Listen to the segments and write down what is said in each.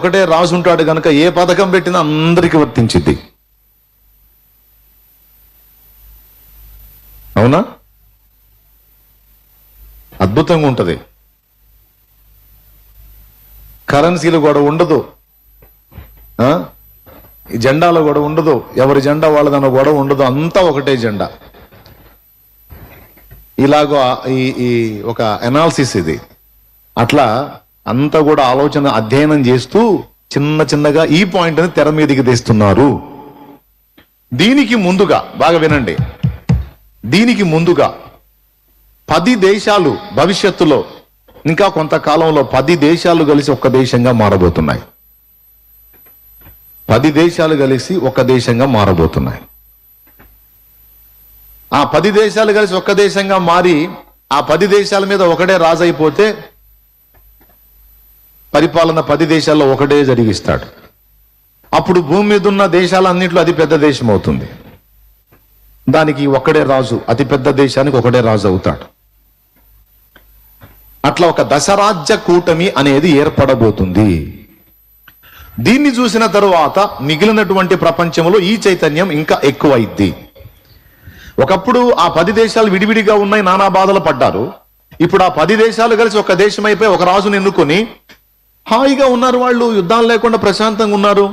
ఒకటే రాజు ఉంటాడు కనుక ఏ పథకం పెట్టినా అందరికీ వర్తించింది. అవునా? అద్భుతంగా ఉంటది. కరెన్సీలు కూడా ఉండదు, జెండాలు కూడా ఉండదు, ఎవరి జెండా వాళ్ళదన్న కూడా ఉండదు, అంతా ఒకటే జెండా. ఇలాగో ఈ ఒక ఎనాలిసిస్ ఇది. అట్లా అంతా కూడా ఆలోచన అధ్యయనం చేస్తూ చిన్న చిన్నగా ఈ పాయింట్ ని తెర మీదకి తెస్తున్నారు. దీనికి ముందుగా బాగా వినండి, దీనికి ముందుగా 10 దేశాలు భవిష్యత్తులో ఇంకా కొంతకాలంలో 10 దేశాలు కలిసి ఒక్క దేశంగా మారబోతున్నాయి. 10 దేశాలు కలిసి ఒక్క దేశంగా మారబోతున్నాయి. ఆ 10 దేశాలు కలిసి ఒక్క దేశంగా మారి ఆ 10 దేశాల మీద ఒకటే రాజు అయిపోతే పరిపాలన 10 దేశాల్లో ఒకటే జరిగిస్తాడు. అప్పుడు భూమి మీద ఉన్న దేశాలన్నింటిలో అతి పెద్ద దేశం అవుతుంది. దానికి ఒక్కడే రాజు, అతి పెద్ద దేశానికి ఒకటే రాజు అవుతాడు. అట్లా ఒక దశరాజ్య కూటమి అనేది ఏర్పడబోతుంది. దీన్ని చూసిన తరువాత మిగిలినటువంటి ప్రపంచంలో ఈ చైతన్యం ఇంకా ఎక్కువైద్ది. ఒకప్పుడు ఆ 10 దేశాలు విడివిడిగా ఉన్నాయి, నానా బాధలు పడ్డారు. ఇప్పుడు ఆ 10 దేశాలు కలిసి ఒక దేశం అయిపోయి ఒక రాజును ఎన్నుకొని హాయిగా ఉన్నారు. వాళ్ళు యుద్ధాలు లేకుండా ప్రశాంతంగా ఉన్నారు.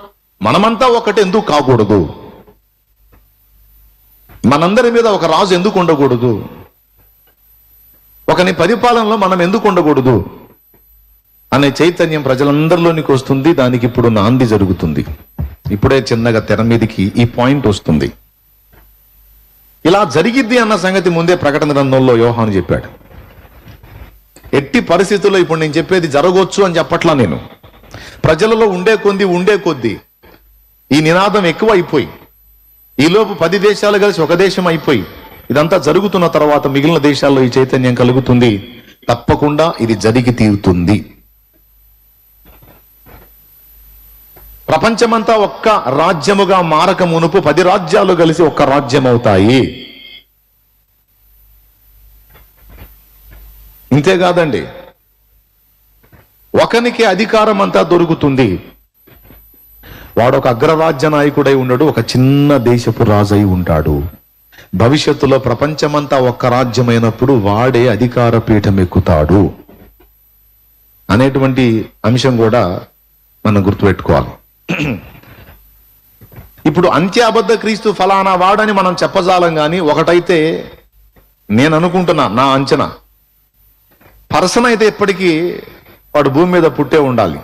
మనమంతా ఒకటి ఎందుకు కాకూడదు? మనందరి మీద ఒక రాజు ఎందుకు ఉండకూడదు? ఒకని పరిపాలనలో మనం ఎందుకు ఉండకూడదు అనే చైతన్యం ప్రజలందరిలోనికి వస్తుంది. దానికి ఇప్పుడు నాంది జరుగుతుంది. ఇప్పుడే చిన్నగా తెర మీదకి ఈ పాయింట్ వస్తుంది. ఇలా జరిగిద్ది అన్న సంగతి ముందే ప్రకటన గ్రంథంలో యోహాను చెప్పాడు. ఎట్టి పరిస్థితుల్లో ఇప్పుడు నేను చెప్పేది జరగవచ్చు అని చెప్పట్లా నేను. ప్రజలలో ఉండే కొద్దీ ఈ నినాదం ఎక్కువ అయిపోయి ఈలోపు 10 దేశాలు కలిసి ఒక దేశం అయిపోయి ఇదంతా జరుగుతున్న తర్వాత మిగిలిన దేశాల్లో ఈ చైతన్యం కలుగుతుంది. తప్పకుండా ఇది జరిగి తీరుతుంది. ప్రపంచమంతా ఒక్క రాజ్యముగా మారక మునుపు 10 రాజ్యాలు కలిసి ఒక్క రాజ్యం అవుతాయి. ఇంతేకాదండి, ఒకనికి అధికారం అంతా దొరుకుతుంది. వాడు ఒక అగ్రరాజ్య నాయకుడై ఉండడు, ఒక చిన్న దేశపు రాజు అయి ఉంటాడు. భవిష్యత్తులో ప్రపంచమంతా ఒక్క రాజ్యమైనప్పుడు వాడే అధికార పీఠం ఎక్కుతాడు అనేటువంటి అంశం కూడా మనం గుర్తుపెట్టుకోవాలి. ఇప్పుడు అంత్యాబద్ధ క్రీస్తు ఫలానా వాడని మనం చెప్పజాలం కానీ ఒకటైతే నేను అనుకుంటున్నా, నా అంచనా, పర్సన్ అయితే ఎప్పటికీ వాడు భూమి మీద పుట్టే ఉండాలి.